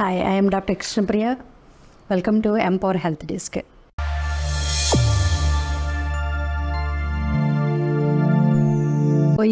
Hi, I am Dr. Krishnapriya. Welcome to Empower Health Desk.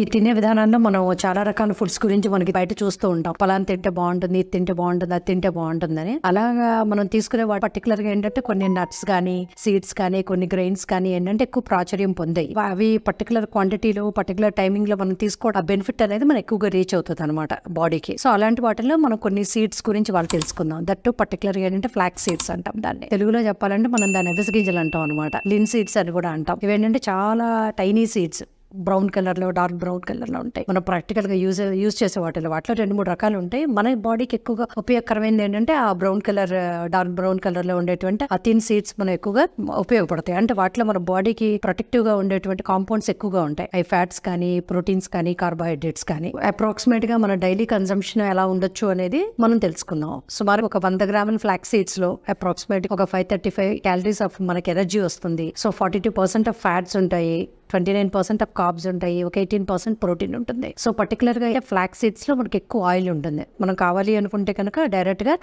ఈ తినే విధానంలో మనం చాలా రకాల ఫుడ్స్ గురించి మనకి బయట చూస్తూ ఉంటాం. పలానా తింటే బాగుంటుంది, ఇది తింటే బాగుంటుంది, అది తింటే బాగుంటుందని. అలాగా మనం తీసుకునే పర్టికులర్ గా ఏంటంటే కొన్ని నట్స్ కానీ, సీడ్స్ కానీ, కొన్ని గ్రెయిన్స్ కానీ ఏంటంటే ఎక్కువ ప్రాచుర్యం పొందాయి. అవి పర్టికులర్ క్వాంటిటీలో, పర్టికులర్ టైమింగ్ లో మనం తీసుకోవడం బెనిఫిట్ అనేది మనం ఎక్కువగా రీచ్ అవుతుంది అనమాట బాడీకి. సో అలాంటి వాటిలో మనం కొన్ని సీడ్స్ గురించి వాళ్ళు తెలుసుకుందాం. దట్టు పర్టికులర్ గా ఏంటంటే ఫ్లాక్స్ సీడ్స్ అంటాం దాన్ని. తెలుగులో చెప్పాలంటే మనం దాన్ని అవిసె గింజలు అంటాం అనమాట. లిన్ సీడ్స్ అని కూడా అంటాం. ఇవేంటంటే చాలా టైనీ సీడ్స్, బ్రౌన్ కలర్ లో, డార్క్ బ్రౌన్ కలర్ లో ఉంటాయి. మనం ప్రాక్టికల్ గా యూజ్ చేసే వాటిలో 2-3 రకాలు ఉంటాయి. మన బాడీకి ఎక్కువగా ఉపయోగకరమైనది ఏంటంటే ఆ brown colour, dark brown colour లో ఉండేటువంటి ఆ థిన్ సీడ్స్ మనం ఎక్కువగా ఉపయోగపడతాయి. అంటే వాటిలో మన బాడీకి ప్రొటెక్టివ్ గా ఉండేటువంటి కాంపౌండ్స్ ఎక్కువగా ఉంటాయి. అవి ఫ్యాట్స్ కానీ, ప్రోటీన్స్ కానీ, కార్బోహైడ్రేట్స్ కానీ. అప్రాక్సిమేట్ గా మన డైలీ కన్సంప్షన్ ఎలా ఉండొచ్చు అనేది మనం తెలుసుకుందాం. సుమారు ఒక 100 గ్రాముల ఫ్లాక్స్ సీడ్స్ లో అప్రాక్సిమేట్ ఒక 535 క్యాలరీస్ ఆఫ్ మనకి ఎనర్జీ వస్తుంది. సో 42% ఆఫ్ ఫ్యాట్స్ ఉంటాయి, 29% ఆఫ్ కార్బ్స్ ఉంటాయి, ఒక 18% ప్రోటీన్ ఉంటుంది. సో పర్టికులర్ గా ఫ్లాక్స్ సీడ్స్ లో మనకి ఎక్కువ ఆయిల్ ఉంటుంది. మనం కావాలి అనుకుంటే కనుక డైరెక్ట్ గా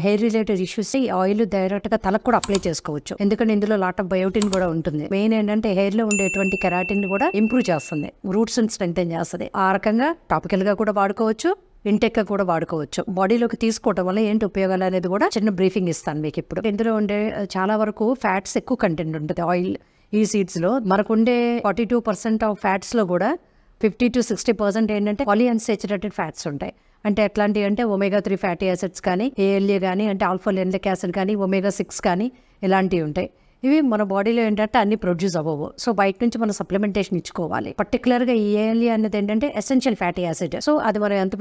హెయిర్ రిలేటెడ్ ఇష్యూస్ ఈ ఆయిల్ డైరెక్ట్ గా తలకు కూడా అప్లై చేసుకోవచ్చు. ఎందుకంటే ఇందులో లాట్ ఆఫ్ బయోటిన్ కూడా ఉంటుంది. మెయిన్ ఏంటంటే హెయిర్ లో ఉండేటువంటి కెరాటిన్ కూడా ఇంప్రూవ్ చేస్తుంది, రూట్స్ స్ట్రెంగ్తెన్ చేస్తుంది. ఆ రకంగా టాపికల్ గా కూడా వాడుకోవచ్చు, ఇంటెక్ కూడా వాడుకోవచ్చు. బాడీలోకి తీసుకోవడం వల్ల ఏంటి ఉపయోగాలు అనేది కూడా చిన్న బ్రీఫింగ్ ఇస్తాను మీకు ఇప్పుడు. ఇందులో ఉండే చాలా వరకు ఫ్యాట్స్ ఎక్కువ కంటెంట్ ఉంటుంది ఆయిల్ ఈ సీడ్స్ లో. మనకుండే 42% ఆఫ్ ఫ్యాట్స్ లో కూడా 50-60% ఏంటంటే పాలీఅన్సాచురేటెడ్ ఫ్యాట్స్ ఉంటాయి. అంటే ఎట్లాంటివి అంటే ఒమేగా 3 ఫ్యాటీ యాసిడ్స్ కానీ, ఏఎల్ఏ కానీ, అంటే ఆల్ఫా లెనిక్ యాసిడ్ కానీ, ఒమేగా 6 కానీ ఇలాంటివి ఉంటాయి. ఇవి మన బాడీలో ఏంటంటే అన్ని ప్రొడ్యూస్ అవ్వవు. సో బయట నుంచి మనం సప్లిమెంటేషన్ ఇచ్చుకోవాలి. పర్టికులర్ గా ఈ ఏఎల్ఏ అనేది ఏంటంటే ఎసెన్షియల్ ఫ్యాటీ యాసిడ్. సో అది మనం ఎంత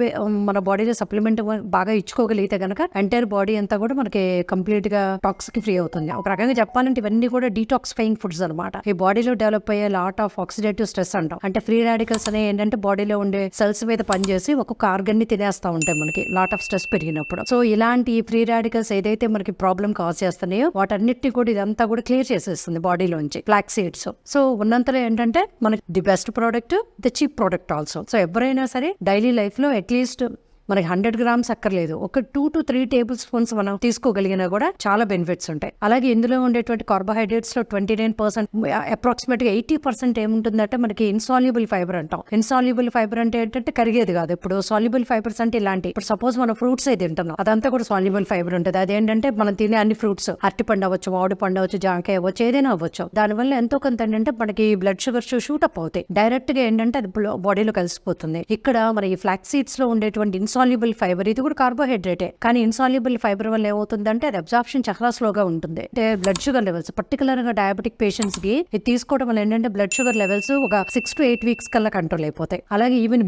మన బాడీలో సప్లిమెంట్ బాగా ఇచ్చుకోగలిగితే కనుక ఎంటైర్ బాడీ అంతా కూడా మనకి కంప్లీట్ గా టాక్సిక్ ఫ్రీ అవుతుంది. ఒక రకంగా చెప్పాలంటే ఇవన్నీ కూడా డీటాక్సిఫైయింగ్ ఫుడ్స్ అనమాట. ఈ బాడీలో డెవలప్ అయ్యే లాట్ ఆఫ్ ఆక్సిడేటివ్ స్ట్రెస్ అంటాం. అంటే ఫ్రీ రాడికల్స్ అనే ఏంటంటే బాడీలో ఉండే సెల్స్ మీద పనిచేసి ఒక్కొక్క ఆర్గన్ ని తినేస్తా ఉంటాయి మనకి లాట్ ఆఫ్ స్ట్రెస్ పెరిగినప్పుడు. సో ఇలాంటి ఫ్రీ రాడికల్స్ ఏదైతే మనకి ప్రాబ్లం కాజ్ చేస్తున్నాయో వాటన్నిటిని కూడా ఇదంతా కూడా క్లియర్ చేసేస్తుంది బాడీలోంచి ఫ్లాక్స్ సీడ్స్. సో ఉన్నంతలో ఏంటంటే మనకి the best product, the cheap product also. So ఎవరైనా సరే డైలీ లైఫ్ లో అట్లీస్ట్ మనకి 100 గ్రామ్స్ అక్కర్లేదు, ఒక 2-3 టేబుల్ స్పూన్స్ మనం తీసుకోగలిగినా కూడా చాలా బెనిఫిట్స్ ఉంటాయి. అలాగే ఇందులో ఉండేటువంటి కార్బోహైడ్రేట్స్ లో 29%, అప్రాక్సిమేట్ గా 80% ఏముంటుందంటే మనకి ఇన్సాల్యుబుల్ ఫైబర్ అంటాం. ఇన్సాల్యుబుల్ ఫైబర్ అంటే ఏంటంటే కరిగేది కాదు. ఇప్పుడు సాల్యుబుల్ ఫైబర్స్ అంటే ఇలాంటి, ఇప్పుడు సపోజ్ మనం ఫ్రూట్స్ అయితే తింటున్నాం, అదంతా కూడా సాల్యుబుల్ ఫైబర్ ఉంటుంది. అదేంటంటే మనం తినే అన్ని ఫ్రూట్స్, అరటిపండు అవ్వచ్చు, మామిడి పండు అవ్వచ్చు, జాంకాయ అవ్వచ్చు, ఏదైనా అవ్వచ్చు. దానివల్ల ఎంతో కొంత ఏంటంటే మనకి బ్లడ్ షుగర్స్ షూట్ అప్ అవుతాయి. డైరెక్ట్ గా ఏంటంటే అది బాడీలో కలిసిపోతుంది. ఇక్కడ మన ఈ ఫ్లాక్స్ సీడ్స్ లో ఉండేటువంటి ఇన్సాల్యుబుల్ ఫైబర్, ఇది కూడా కార్బోహైడ్రేటే, కానీ ఇన్సాల్యుబుల్ ఫైబర్ వల్ల ఏమవుతుందంటే అది అబ్జార్ప్షన్ చాలా స్లోగా ఉంటుంది. అంటే బ్లడ్ షుగర్ లెవెల్స్, పర్టికులర్ గా డయాబెటిక్ పేషెంట్స్ కి ఇది తీసుకోవడం వల్ల ఏంటంటే బ్లడ్ షుగర్ లెవెల్స్ ఒక 6-8 వీక్స్ కల్లా కంట్రోల్ అయిపోతాయి. అలాగే ఈవెన్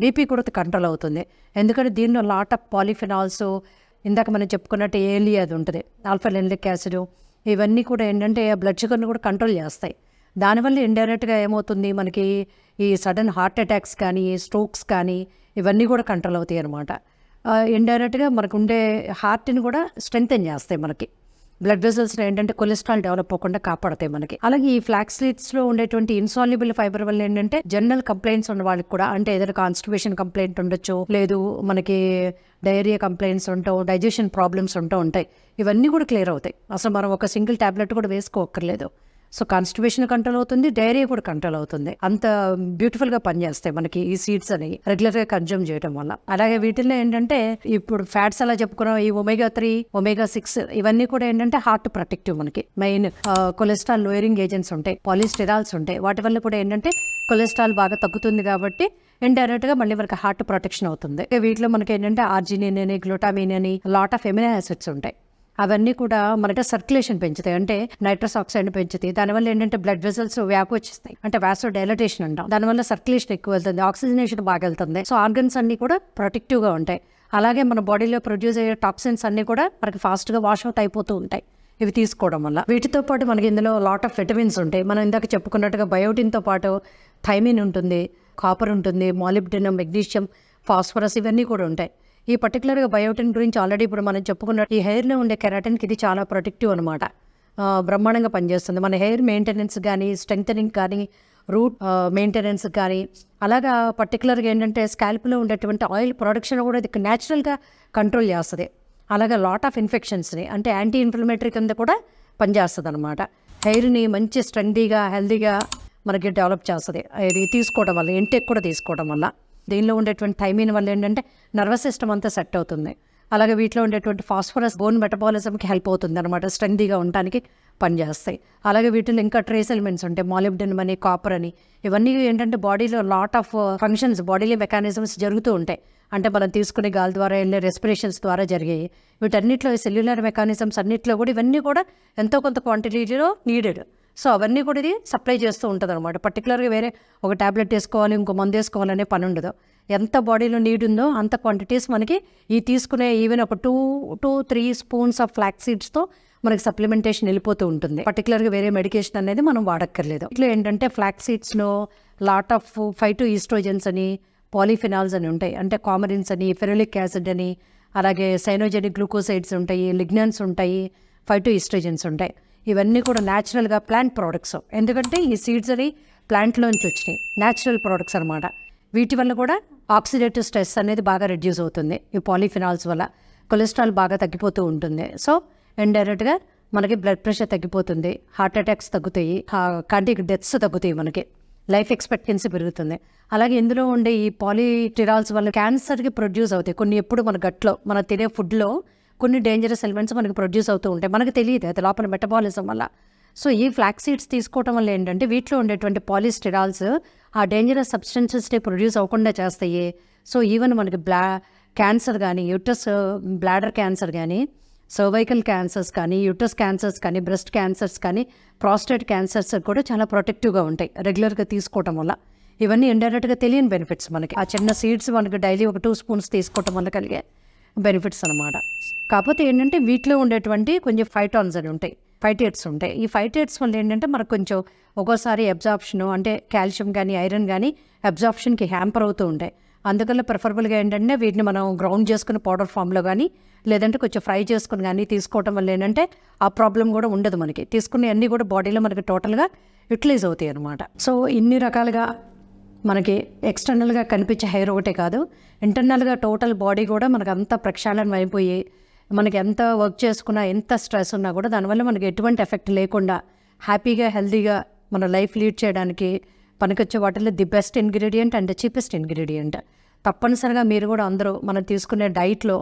బీపీ కూడా కంట్రోల్ అవుతుంది. ఎందుకంటే దీనిలో లాట్ ఆఫ్ పాలిఫినాల్స్, ఇందాక మనం చెప్పుకున్నట్టు ఏఎల్ఏ అది ఉంటుంది, ఆల్ఫా లెనిక్ యాసిడ్, ఇవన్నీ కూడా ఏంటంటే బ్లడ్ షుగర్ని కూడా కంట్రోల్ చేస్తాయి. దానివల్ల ఇండైరెక్ట్గా ఏమవుతుంది మనకి ఈ సడన్ హార్ట్ అటాక్స్ కానీ, స్ట్రోక్స్ కానీ ఇవన్నీ కూడా కంట్రోల్ అవుతాయి అనమాట. ఇండైరెక్ట్గా మనకు ఉండే హార్ట్ని కూడా స్ట్రెంగ్తెన్ చేస్తాయి. మనకి బ్లడ్ వెసల్స్ ఏంటంటే కొలెస్ట్రాల్ డెవలప్ అవ్వకుండా కాపాడతాయి మనకి. అలాగే ఈ ఫ్లాక్స్ సీడ్స్ లో ఉండేటువంటి ఇన్సాల్యుబుల్ ఫైబర్ వల్ల ఏంటంటే జనరల్ కంప్లైంట్స్ ఉన్న వాళ్ళకి కూడా, అంటే ఏదైనా కాన్స్టిపేషన్ కంప్లైంట్ ఉండొచ్చు, లేదు మనకి డయేరియా కంప్లైంట్స్ ఉంటావు, డైజెషన్ ప్రాబ్లమ్స్ ఉంటాయి. ఇవన్నీ కూడా క్లియర్ అవుతాయి. అసలు మనం ఒక సింగిల్ టాబ్లెట్ కూడా వేసుకోక్కర్లేదు. సో కాన్స్టిపేషన్ కంట్రోల్ అవుతుంది, డైరియా కూడా కంట్రోల్ అవుతుంది. అంత బ్యూటిఫుల్ గా పనిచేస్తాయి మనకి ఈ సీడ్స్ అని రెగ్యులర్ గా కన్జ్యూమ్ చేయడం వల్ల. అలాగే వీటిల్లో ఏంటంటే ఇప్పుడు ఫ్యాట్స్ అలా చెప్పుకున్నాం, ఈ ఒమేగా 3, ఒమేగా 6 ఇవన్నీ కూడా ఏంటంటే హార్ట్ ప్రొటెక్టివ్. మనకి మెయిన్ కొలెస్ట్రాల్ లోయరింగ్ ఏజెంట్స్ ఉంటాయి, పాలిస్టెరాల్స్ ఉంటాయి. వాటి వల్ల కూడా ఏంటంటే కొలెస్ట్రాల్ బాగా తగ్గుతుంది కాబట్టి ఇండైరెక్ట్ గా మళ్ళీ మనకి హార్ట్ ప్రొటెక్షన్ అవుతుంది. వీటిలో మనకి ఏంటంటే ఆర్జినిన్ అని, గ్లూటామిన్ అని, లాట్ ఆఫ్ ఎమినో యాసిడ్స్ ఉంటాయి. అవన్నీ కూడా మనకి సర్క్యులేషన్ పెంచుతాయి, అంటే నైట్రస్ ఆక్సైడ్ పెంచుతాయి. దానివల్ల ఏంటంటే బ్లడ్ వెసల్స్ వ్యాపించేస్తాయి, అంటే వాసో డైలటేషన్ అంటాం. దానివల్ల సర్క్యులేషన్ ఎక్కువ వెళ్తుంది, ఆక్సిజనేషన్ బాగా వెళ్తుంది. సో ఆర్గన్స్ అన్ని కూడా ప్రొటెక్టివ్ గా ఉంటాయి. అలాగే మన బాడీలో ప్రొడ్యూస్ అయ్యే టాక్సిన్స్ అన్ని కూడా మనకి ఫాస్ట్ గా వాష్ అవుట్ అయిపోతూ ఉంటాయి ఇవి తీసుకోవడం వల్ల. వీటితో పాటు మనకి ఇందులో లాట్ ఆఫ్ విటమిన్స్ ఉంటాయి. మనం ఇందాక చెప్పుకున్నట్టుగా బయోటిన్ తో పాటు థైమిన్ ఉంటుంది, కాపర్ ఉంటుంది, మాలిబ్డినం, మెగ్నీషియం, ఫాస్ఫరస్ ఇవన్నీ కూడా ఉంటాయి. ఈ పర్టికులర్గా బయోటిన్ గురించి ఆల్రెడీ ఇప్పుడు మనం చెప్పుకున్నట్టు ఈ హెయిర్లో ఉండే కెరాటిన్కి ఇది చాలా ప్రొటెక్టివ్ అనమాట. బ్రహ్మాండంగా పనిచేస్తుంది. మన హెయిర్ మెయింటెనెన్స్ కానీ, స్ట్రెంగ్తనింగ్ కానీ, రూట్ మెయింటెనెన్స్ కానీ, అలాగా పర్టికులర్గా ఏంటంటే స్కాల్ప్లో ఉండేటువంటి ఆయిల్ ప్రొడక్షన్ కూడా ఇది న్యాచురల్గా కంట్రోల్ చేస్తుంది. అలాగే లాట్ ఆఫ్ ఇన్ఫెక్షన్స్ని అంటే యాంటీ ఇన్ఫ్లమేటరీ కింద కూడా పనిచేస్తుంది అనమాట. హెయిర్ని మంచి స్ట్రెంగ్గా హెల్దీగా మనకి డెవలప్ చేస్తుంది ఇది తీసుకోవడం వల్ల, ఇంటెక్ కూడా తీసుకోవడం వల్ల. దీనిలో ఉండేటువంటి థైమిన్ వల్ల ఏంటంటే నర్వస్ సిస్టమ్ అంతా సెట్ అవుతుంది. అలాగే వీటిలో ఉండేటువంటి ఫాస్ఫరస్ బోన్ మెటబాలిజంకి హెల్ప్ అవుతుంది అనమాట, స్ట్రెంగ్గా ఉండడానికి పనిచేస్తాయి. అలాగే వీటిలో ఇంకా ట్రేస్ ఎలిమెంట్స్ ఉంటాయి, మాలిబ్డెనమ్ అని, కాపర్ అని. ఇవన్నీ ఏంటంటే బాడీలో లాట్ ఆఫ్ ఫంక్షన్స్, బాడీలో మెకానిజమ్స్ జరుగుతూ ఉంటాయి. అంటే మనం తీసుకునే గాలి ద్వారా వెళ్ళే రెస్పిరేషన్స్ ద్వారా జరిగాయి. వీటన్నిటిలో సెల్యులర్ మెకానిజమ్స్ అన్నింటిలో కూడా ఇవన్నీ కూడా ఎంతో కొంత క్వాంటిటీలో నీడెడ్. సో అవన్నీ కూడా ఇది సప్లై చేస్తూ ఉంటుంది అనమాట. పర్టికులర్గా వేరే ఒక ట్యాబ్లెట్ వేసుకోవాలి, ఇంకో మందు వేసుకోవాలనే పని ఉండదు. ఎంత బాడీలో నీడ్ ఉందో అంత క్వాంటిటీస్ మనకి ఈ తీసుకునే ఈవెన్ ఒక 2-3 స్పూన్స్ ఆఫ్ ఫ్లాక్స్ సీడ్స్తో మనకి సప్లిమెంటేషన్ వెళ్ళిపోతూ ఉంటుంది. పర్టికులర్గా వేరే మెడికేషన్ అనేది మనం వాడక్కర్లేదు. ఇట్లా ఏంటంటే ఫ్లాక్స్ సీడ్స్లో లాట్ ఆఫ్ ఫైటో ఈస్ట్రోజన్స్ అని, పాలిఫినాల్స్ అని ఉంటాయి. అంటే కామరిన్స్ అని, ఫెరోలిక్ యాసిడ్ అని, అలాగే సైనోజెనిక్ గ్లూకోసైడ్స్ ఉంటాయి, లిగ్నాన్స్ ఉంటాయి, ఫైటో ఈస్ట్రోజన్స్ ఉంటాయి. ఇవన్నీ కూడా న్యాచురల్గా ప్లాంట్ ప్రోడక్ట్స్. ఎందుకంటే ఈ సీడ్స్ అని ప్లాంట్లోంచి వచ్చినాయి, న్యాచురల్ ప్రోడక్ట్స్ అనమాట. వీటి వల్ల కూడా ఆక్సిడేటివ్ స్ట్రెస్ అనేది బాగా రెడ్యూస్ అవుతుంది. ఈ పాలిఫినాల్స్ వల్ల కొలెస్ట్రాల్ బాగా తగ్గిపోతూ ఉంటుంది. సో ఇండైరెక్ట్గా మనకి బ్లడ్ ప్రెషర్ తగ్గిపోతుంది, హార్ట్ అటాక్స్ తగ్గుతాయి, కార్డియక్ డెత్స్ తగ్గుతాయి, మనకి లైఫ్ ఎక్స్పెక్టెన్సీ పెరుగుతుంది. అలాగే ఇందులో ఉండే ఈ పాలిటిరాల్స్ వల్ల క్యాన్సర్కి ప్రొడ్యూస్ అవుతాయి కొన్ని. ఎప్పుడు మన గట్లో మన తినే ఫుడ్లో కొన్ని డేంజరస్ ఎలిమెంట్స్ మనకి ప్రొడ్యూస్ అవుతూ ఉంటాయి, మనకు తెలియదు అది లోపల మెటబాలిజం వల్ల. సో ఈ ఫ్లాక్స్ సీడ్స్ తీసుకోవడం వల్ల ఏంటంటే వీటిలో ఉండేటువంటి పాలిస్టిరాల్స్ ఆ డేంజరస్ సబ్స్టెన్సెస్ని ప్రొడ్యూస్ అవ్వకుండా చేస్తాయి. సో ఈవెన్ మనకి క్యాన్సర్ కానీ, యూట్రస్ బ్లాడర్ క్యాన్సర్ కానీ, సర్వైకల్ క్యాన్సర్స్ కానీ, యూట్రస్ క్యాన్సర్స్ కానీ, బ్రెస్ట్ క్యాన్సర్స్ కానీ, ప్రాస్టేట్ క్యాన్సర్స్ కూడా చాలా ప్రొటెక్టివ్గా ఉంటాయి రెగ్యులర్గా తీసుకోవటం వల్ల. ఇవన్నీ ఇండైరెక్ట్గా తెలియని బెనిఫిట్స్ మనకి. ఆ చిన్న సీడ్స్ మనకి డైలీ ఒక 2 స్పూన్స్ తీసుకోవటం వల్ల కలిగే బెనిఫిట్స్ అనమాట. కాకపోతే ఏంటంటే వీటిలో ఉండేటువంటి కొంచెం ఫైటాన్స్ అని ఉంటాయి, ఫైటేట్స్ ఉంటాయి. ఈ ఫైటేట్స్ వల్ల ఏంటంటే మనకు కొంచెం ఒక్కోసారి అబ్జార్ప్షన్ అంటే కాల్షియం కానీ ఐరన్ కానీ అబ్జార్ప్షన్కి హ్యాంపర్ అవుతూ ఉంటాయి. అందుకల్ల ప్రిఫరబుల్గా ఏంటంటే వీటిని మనం గ్రౌండ్ చేసుకుని పౌడర్ ఫామ్లో కానీ లేదంటే కొంచెం ఫ్రై చేసుకుని కానీ తీసుకోవటం వల్ల ఏంటంటే ఆ ప్రాబ్లం కూడా ఉండదు మనకి. తీసుకునే అన్నీ కూడా బాడీలో మనకి టోటల్గా యూటిలైజ్ అవుతాయి అనమాట. సో ఇన్ని రకాలుగా మనకి ఎక్స్టర్నల్గా కనిపించే హెయిర్ ఒకటే కాదు, ఇంటర్నల్గా టోటల్ బాడీ కూడా మనకు అంత ప్రక్షాళన అయిపోయి మనకి ఎంత వర్క్ చేసుకున్నా ఎంత స్ట్రెస్ ఉన్నా కూడా దానివల్ల మనకి ఎటువంటి ఎఫెక్ట్ లేకుండా హ్యాపీగా హెల్తీగా మన లైఫ్ లీడ్ చేయడానికి పనికొచ్చే వాటిల్లో the best ingredient and cheapest ingredient. తప్పనిసరిగా మీరు కూడా అందరూ మనం తీసుకునే డైట్లో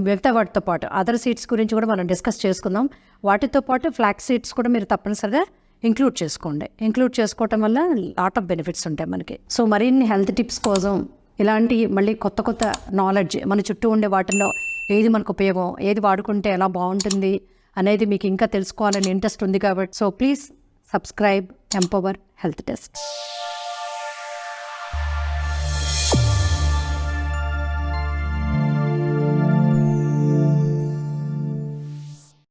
మిగతా వాటితో పాటు అదర్ సీడ్స్ గురించి కూడా మనం డిస్కస్ చేసుకుందాం. వాటితో పాటు ఫ్లాక్స్ సీడ్స్ కూడా మీరు తప్పనిసరిగా ఇంక్లూడ్ చేసుకోండి. ఇంక్లూడ్ చేసుకోవటం వల్ల లాట్ ఆఫ్ బెనిఫిట్స్ ఉంటాయి మనకి. సో మరిన్ని హెల్త్ టిప్స్ కోసం ఇలాంటి మళ్ళీ కొత్త కొత్త నాలెడ్జ్ మన చుట్టూ ఉండే వాటిల్లో ఏది మనకు ఉపయోగం, ఏది వాడుకుంటే ఎలా బాగుంటుంది అనేది మీకు ఇంకా తెలుసుకోవాలని ఇంట్రెస్ట్ ఉంది కాబట్టి so please subscribe empower health test.